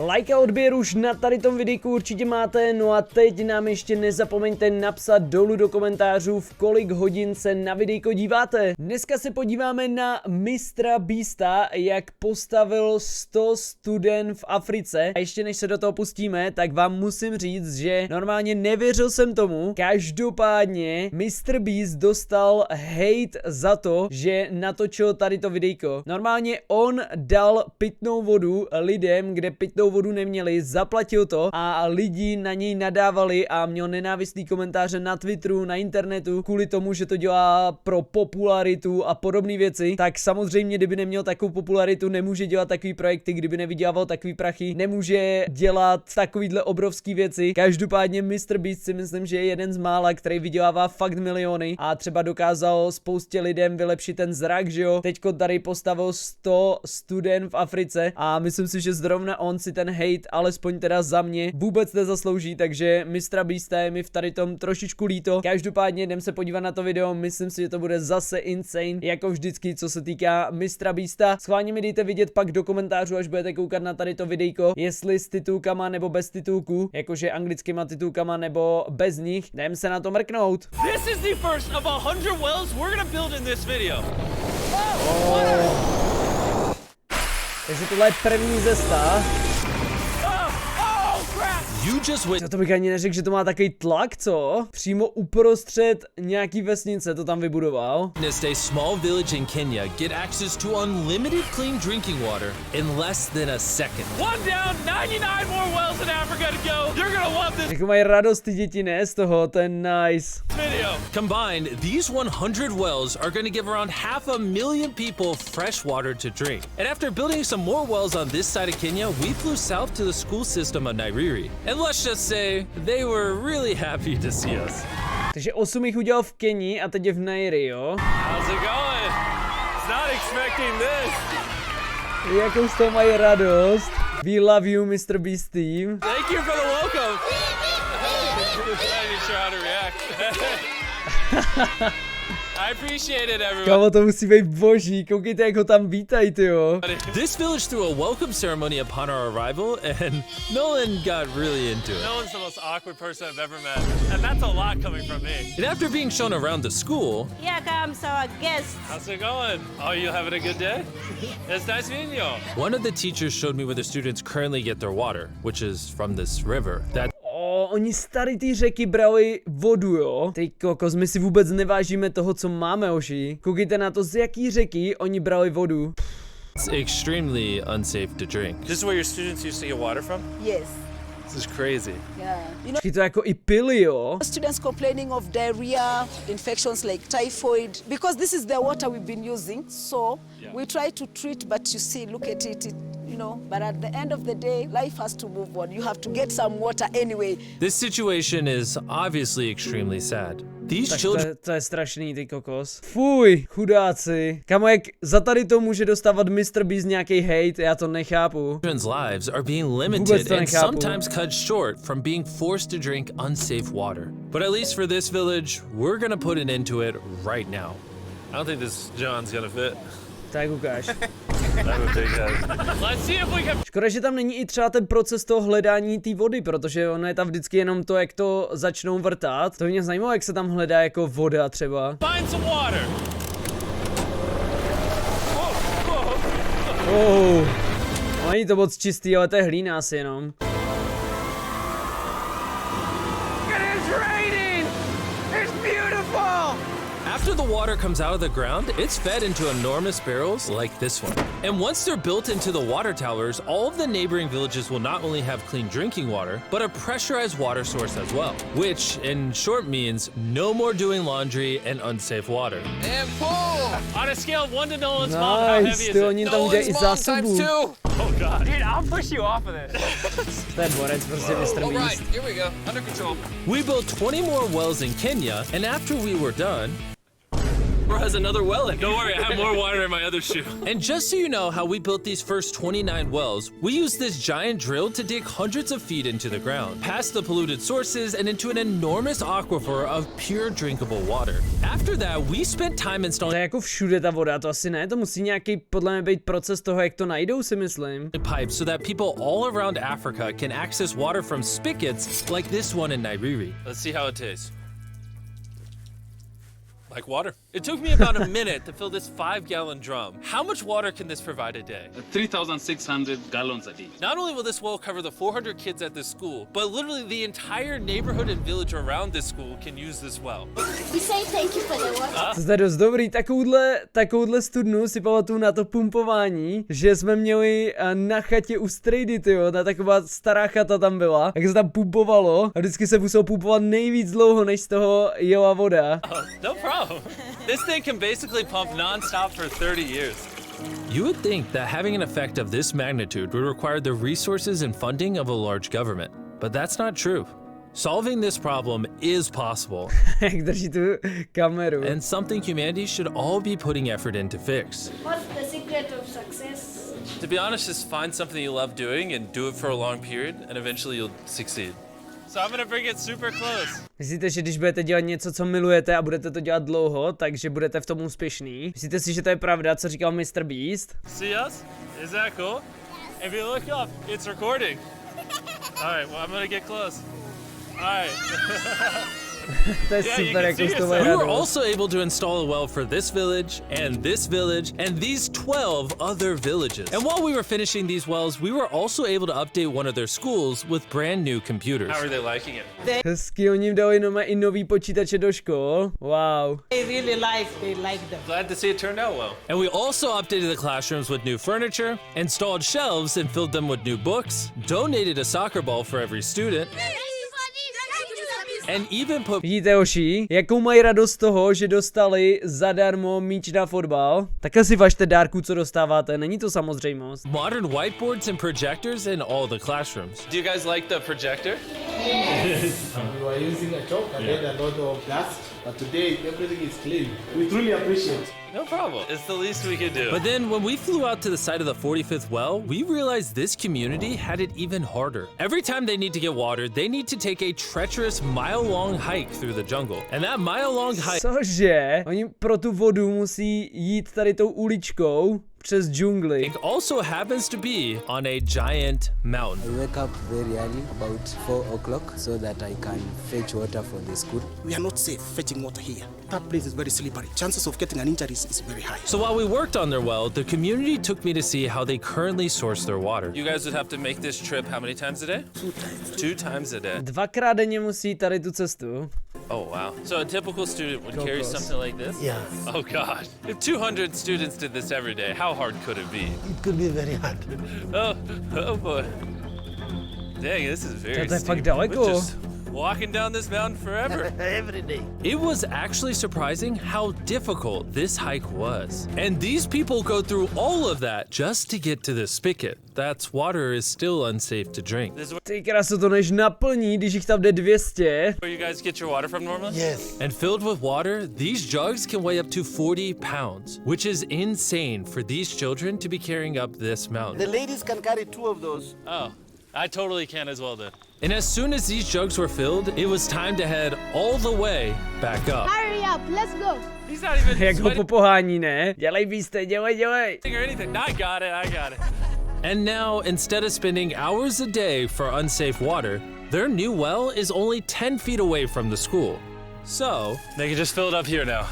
Like a odběr už na tady tom videjku určitě máte, no a teď nám ještě nezapomeňte napsat dolů do komentářů, v kolik hodin se na videjko díváte. Dneska se podíváme na Mrbeasta, jak postavil 100 student v Africe. A ještě než se do toho pustíme, tak vám musím říct, že normálně nevěřil jsem tomu. Každopádně Mrbeast dostal hate za to, že natočil tady to videjko. Normálně on dal pitnou vodu lidem, kde pitnou vodu neměli, zaplatil to a lidi na něj nadávali a měl nenávistný komentáře na Twitteru, na internetu, kvůli tomu, že to dělá pro popularitu a podobné věci. Tak samozřejmě, kdyby neměl takovou popularitu, nemůže dělat takový projekty, kdyby nevydělával takový prachy, nemůže dělat takovýhle obrovský věci. Každopádně Mrbeast si myslím, že je jeden z mála, který vydělává fakt miliony a třeba dokázal spoustě lidem vylepšit ten zrak, že jo. Teďko tady postavil 100 student v Africe a myslím si, že zrovna on si ten hate, alespoň teda za mě, vůbec nezaslouží, takže Mrbeasta je mi v tady tom trošičku líto. Každopádně jdem se podívat na to video, myslím si, že to bude zase insane, jako vždycky, co se týká Mrbeasta. Schválně mi dejte vidět pak do komentářů, až budete koukat na tady to videjko, jestli s titulkama nebo bez titulků, jakože anglickýma titulkama nebo bez nich. Jdem se na to mrknout. This is the first of 100 wells we're gonna build in this video. Takže tohle je první ze 100. To bych ani neřekl, že to má takový tlak, co? Přímo uprostřed nějaký vesnice to tam vybudoval. A small village in Kenya get access to unlimited clean drinking water in less than a second. One down, 99 more wells in Africa to go. You're gonna want this. Jako mají radost ty děti, ne? Z toho, to je nice. Video. Combined, these 100 wells are gonna give around 500,000 people fresh water to drink. And after building some more wells on this side of Kenya, we flew south to the school system of Nairobi. And let's just say they were really happy to see us. Takže 8 jich udělal v Keni a teď je v Nairobi, jo? How's it going? It's not expecting this. Jakou z toho mají radost. We love you, Mrbeast team. Thank you for the welcome. I'm not even sure how to react. I appreciate it, everyone. Kámo, to musí být boží, koukejte, jak ho tam vítají, tyjo. This village threw a welcome ceremony upon our arrival, and Nolan got really into it. Nolan's the most awkward person I've ever met, and that's a lot coming from me. And after being shown around the school... Here comes our guest. How's it going? Oh, you having a good day? It's nice meeting you. One of the teachers showed me where the students currently get their water, which is from this river. Oni z tady ty řeky brali vodu, jo? Ty kokos, my si vůbec nevážíme toho, co máme, oši. Koukejte na to, z jaký řeky oni brali vodu. It's extremely unsafe to drink. This is where your students used to get water from? Yes. This is crazy. Yeah. You know, to jako i pili, jo? students complaining of diarrhea, infections like typhoid, because this is the water we've been using. So we try to treat, but you see, look at it, you know. But at the end of the day, life has to move on. You have to get some water anyway. This situation is obviously extremely sad. These children... To je strašný, ty kokos. Fuj, chudáci. Kamo, jak za tady to může dostávat Mrbeast nějaký hate, já to nechápu. Children's lives are being limited and sometimes cut short from being forced to drink unsafe water. But at least for this village, we're gonna put an end to it right now. I don't think this John's gonna fit. Tak ukáž. Škoda, že tam není i třeba ten proces toho hledání té vody, protože ono je tam vždycky jenom to, jak to začnou vrtat. To mě zajímalo, jak se tam hledá jako voda třeba. Oh. Není to moc čistý, ale to je hlína asi jenom. After the water comes out of the ground, it's fed into enormous barrels like this one. And once they're built into the water towers, all of the neighboring villages will not only have clean drinking water, but a pressurized water source as well. Which, in short, means no more doing laundry and unsafe water. And pull! On a scale of 1 to Nolan's mom, how heavy is it? Nolan's mom times 2. Oh god. Dude, I'll push you off of this. To je borec, prostě Mrbeast. Alright, here we go. Under control. We built 20 more wells in Kenya, and after we were done, Bro has another well in. Don't worry, I have more water in my other shoe. And just so you know how we built these first 29 wells, we used this giant drill to dig hundreds of feet into the ground, past the polluted sources and into an enormous aquifer of pure drinkable water. After that, we spent time To installing je jako všude ta voda, to asi ne, to musí nějaký podle mě být proces toho, jak to najdou, si myslím. pipes so that people all around Africa can access water from spigots like this one in Nairobi. Let's see how it tastes. Like water. It took me about a minute to fill this 5-gallon drum. How much water can this provide a day? 3,600 gallons a day. Not only will this well cover the 400 kids at this school, but literally the entire neighborhood and village around this school can use this well. We say thank you for the water. To je dost dobrý, takovouhle studnu si pamatuju na to pumpování, že jsme měli na chatě u strejdy, tyjo, ta taková stará chata tam byla, jak se tam pumpovalo a vždycky se muselo pumpovat nejvíc dlouho, než z toho jela voda. No problem. This thing can basically pump non-stop for 30 years. You would think that having an effect of this magnitude would require the resources and funding of a large government, but that's not true. Solving this problem is possible. Jak drží tu kameru. And something humanity should all be putting effort in to fix. What's the secret of success? To be honest, just find something you love doing and do it for a long period, and eventually you'll succeed. So I'm gonna bring it super close. Myslíte, že když budete dělat něco, co milujete a budete to dělat dlouho, takže budete v tom úspěšný? Myslíte si, že to je pravda, co říkal Mrbeast? See us? Is that cool? If you look up, it's recording. All right, well I'm gonna get close. All right. To je super, jak to We were also able to install a well for this village, and these 12 other villages. And while we were finishing these wells, we were also able to update one of their schools with brand new computers. How are they liking it? Hezky, oni jim dali i nový počítače do škol. Wow. They like them. Glad to see it turned out well. And we also updated the classrooms with new furniture, installed shelves and filled them with new books, donated a soccer ball for every student, and even put Vidíte, hoši, jakou mají radost z toho, že dostali zadarmo míč na fotbal? Takhle si važte dárku, co dostáváte, není to samozřejmost. modern whiteboards and projectors in all the classrooms. Do you guys like the projector? We were using a chalk and then a lot of dust, but today everything is clean. We truly appreciate. No problem. It's the least we could do. But then when we flew out to the site of the 45th well, we realized this community had it even harder. Every time they need to get water, they need to take a treacherous mile-long hike through the jungle. And that mile-long hike Cože? Oni pro tu vodu musí jít tady tou uličkou přes džungli. also happens to be on a giant mountain. I wake up very early, about 4 o'clock, so that I can fetch water for the school. We are not safe fetching water here. That place is very slippery. Chances of getting an injury is very high. So while we worked on their well, the community took me to see how they currently source their water. You guys would have to make this trip how many times a day? 2 times. 2 times a day. Dvakrát denně musí tady tu cestu. Oh, wow. So a typical student would carry something like this? Yeah. Oh, God. If 200 students did this every day, how hard could it be? It could be very hard. Oh boy. Dang, this is very To je fakt steep. daleko. We're just walking down this mountain forever. Every day. It was actually surprising how difficult this hike was. And these people go through all of that just to get to this spigot. That's water is still unsafe to drink. This is Ty krasu, to než naplní, když jich tam jde 200. where you guys get your water from normally? Yes. And filled with water, these jugs can weigh up to 40 pounds, which is insane for these children to be carrying up this mountain. The ladies can carry 2 of those. Oh, I totally can as well then. And as soon as these jugs were filled, it was time to head all the way back up. Hurry up, let's go. He's not even Jak ho sweating popohání, ne? Dělej Beaste, dělej. or anything. I got it. And now, instead of spending hours a day for unsafe water, their new well is only 10 feet away from the school. So, they can just fill it up here now.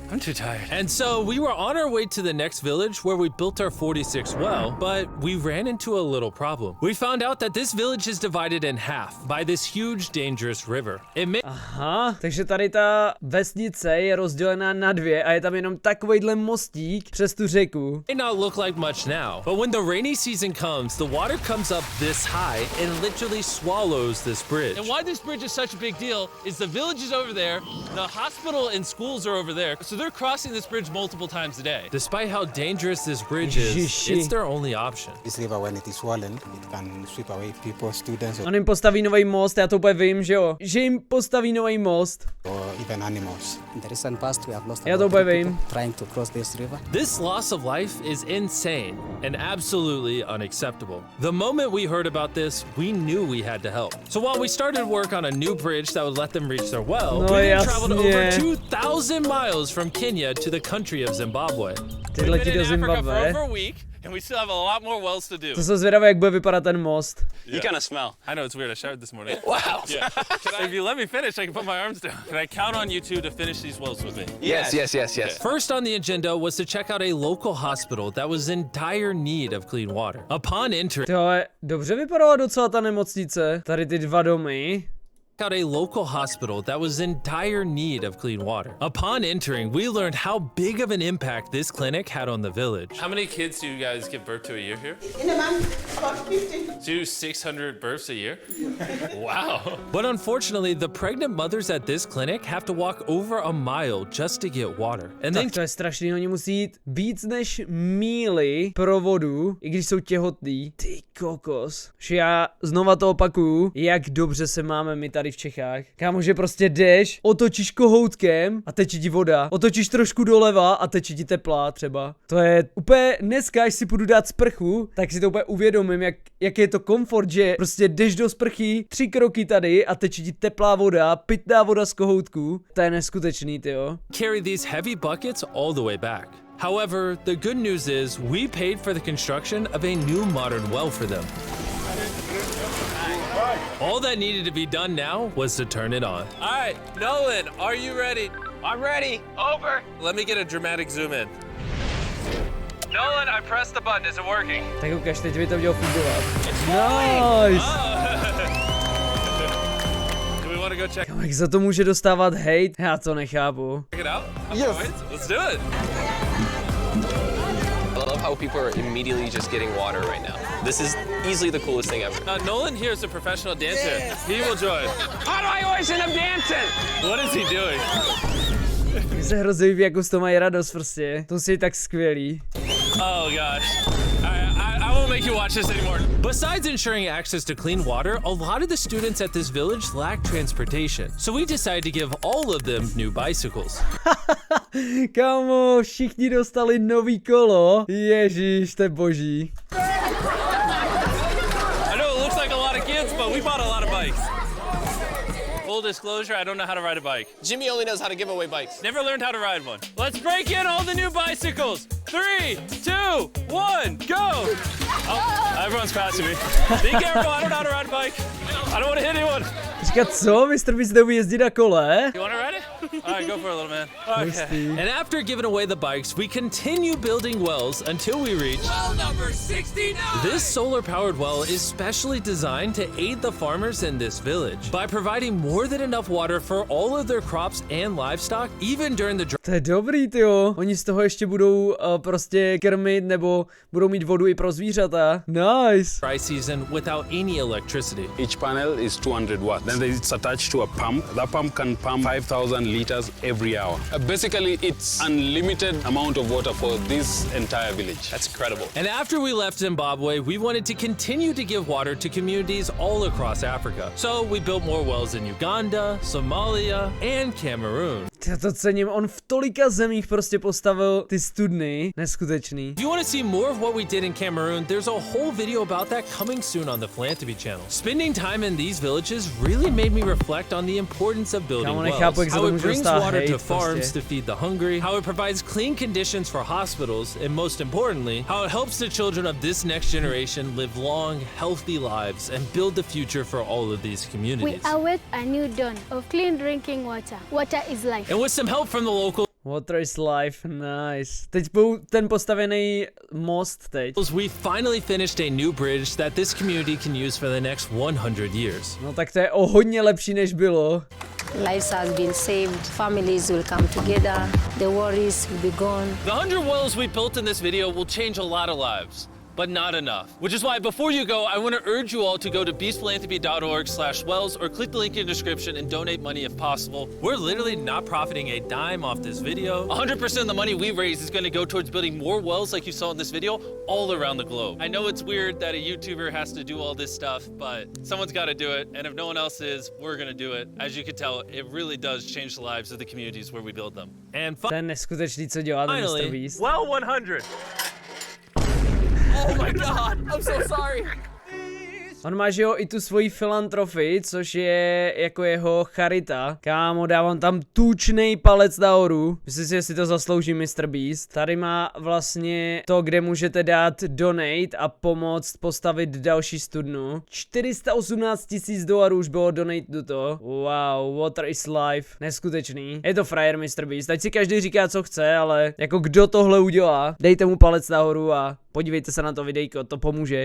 I'm too tired. And so we were on our way to the next village where we built our 46th well, but we ran into a little problem. We found out that this village is divided in half by this huge dangerous river. It may Aha, takže tady ta vesnice je rozdělená na 2 a je tam jenom takovejhle mostík přes tu řeku. not look like much now, but when the rainy season comes, the water comes up this high and literally swallows this bridge. And why this bridge is such a big deal is the village is over there, the hospital and schools are over there, so So they're crossing this bridge multiple times a day. Despite how dangerous this bridge is, it's their only option. This river, when it is swollen, it can sweep away people, students, On jim postaví nový most, já to úplně vím, že jo? Že jim postaví nový most. or even animals. In the recent past, we have lost Já to about úplně 3 vím. people trying to cross this river. This loss of life is insane and absolutely unacceptable. The moment we heard about this, we knew we had to help. So while we started work on a new bridge that would let them reach their well, No, we then jasně. traveled over 2,000 miles from Kenya to the country of Zimbabwe. Ty letí do Zimbabwe. a week, and we still have a lot more wells to do. To jsem zvědavý, jak bude vypadat ten most. You kind of smell. I know, it's weird. I showered this morning. Wow. Yeah. If you let me finish, I can put my arms down. Can I count on you two to finish these wells with me? Yes. First on the agenda was to check out a local hospital that was in dire need of clean water. Upon entering Tohle dobře vypadala docela ta nemocnice. Tady ty dva domy. out a local hospital that was in dire need of clean water. Upon entering, we learned how big of an impact this clinic had on the village. How many kids do you guys give birth to a year here? In a month, about 50. Do 600 births a year? Wow. But unfortunately, the pregnant mothers at this clinic have to walk over a mile just to get water. And then Tak to je strašný, oni musí jít víc než míli pro vodu, i když jsou těhotný. Ty kokos. Že já znova to opakuju, jak dobře se máme my tady v Čechách. Kámo, že prostě jdeš, otočíš kohoutkem a teče ti voda. Otočíš trošku doleva a teče ti teplá třeba. To je úplně dneska, až si půjdu dát sprchu, tak si to úplně uvědomím, jak je to komfort, že prostě jdeš do sprchy 3 kroky tady a teče ti teplá voda, pitná voda z kohoutku. To je neskutečný, tyjo. carry these heavy buckets all the way back. However, the good news is we paid for the construction of a new modern well for them. All that needed to be done now was to turn it on. All right, Nolan, are you ready? I'm ready. Over. Let me get a dramatic zoom in. Nolan, I pressed the button. Is it working? Tak ukaž, teď by to mělo fungovat. Nice! Do we want to go check Jak za to může dostávat hate? Já to nechápu. it out? Yes. Let's do it. I love how people are immediately just getting water right now. This is easily the coolest thing ever. Nolan here is a professional dancer. He will join. How do I always end up dancing? What is he doing? Mně se hrozně líbí, jak z toho mají radost prostě. To musí být tak skvělý. Oh gosh. I won't make you watch this anymore. Besides ensuring access to clean water, a lot of the students at this village lack transportation. So we decided to give all of them new bicycles. Kámo, všichni dostali nový kolo. Ježíš, to je boží. I know it looks like a lot of kids, but we bought a lot of bikes. Full disclosure, I don't know how to ride a bike. Jimmy only knows how to give away bikes. Never learned how to ride one. Let's break in all the new bicycles. 3, 2, 1, go! Oh, everyone's passing me. Be careful, I don't know how to ride a bike. I don't want to hit anyone. Říkat co? Mrbeast neumí jezdit na kole? You want to ride it? All right, go for it, little man. Okay. And after giving away the bikes, we continue building wells until we reach well number 69. This solar-powered well is specially designed to aid the farmers in this village by providing more than enough water for all of their crops and livestock, even during the dry To je dobrý, tyjo. Oni z toho ještě budou prostě krmit nebo budou mít vodu i pro zvířata. Nice. season without any electricity. Each panel is 200 watts. Then it's attached to a pump. That pump can pump 5,000 liters every hour. Basically, it's unlimited amount of water for this entire village. That's incredible. And after we left Zimbabwe, we wanted to continue to give water to communities all across Africa. So we built more wells in Uganda, Somalia, and Cameroon. Já to cením, on v tolika zemích prostě postavil ty studny. Neskutečný. If you want to see more of what we did in Cameroon, there's a whole video about that coming soon on the Philanthropy channel. Spending time in these villages really made me reflect on the importance of building wells. How it brings water to farms to feed the hungry, how it provides clean conditions for hospitals, and most importantly, how it helps the children of this next generation live long, healthy lives and build the future for all of these communities. We await a new dawn of clean drinking water. Water is life. And with some help from the local Water is life, nice. Teď byl ten postavený most teď. we finally finished a new bridge that this community can use for the next 100 years. No tak to je o hodně lepší, než bylo. Lives has been saved, families will come together, the worries will be gone. The 100 wells we built in this video will change a lot of lives. but not enough. Which is why before you go, I want to urge you all to go to beastphilanthropy.org/wells or click the link in the description and donate money if possible. We're literally not profiting a dime off this video. 100% of the money we raise is going to go towards building more wells like you saw in this video all around the globe. I know it's weird that a YouTuber has to do all this stuff, but someone's got to do it. And if no one else is, we're going to do it. As you can tell, it really does change the lives of the communities where we build them. And to je neskutečný, co dělá ten Mrbeast. well 100. Oh my god, I'm so sorry. On má, že jo, i tu svoji filantropii, což je jako jeho charita. Kámo, dávám tam tučnej palec nahoru. Myslím si, že si to zaslouží Mrbeast. Tady má vlastně to, kde můžete dát donate a pomoct postavit další studnu. $418 000 už bylo donate do toho. Wow, water is life. Neskutečný. Je to frajer Mrbeast. Ať si každý říká, co chce, ale jako kdo tohle udělá, dejte mu palec nahoru a podívejte se na to videjko, to pomůže.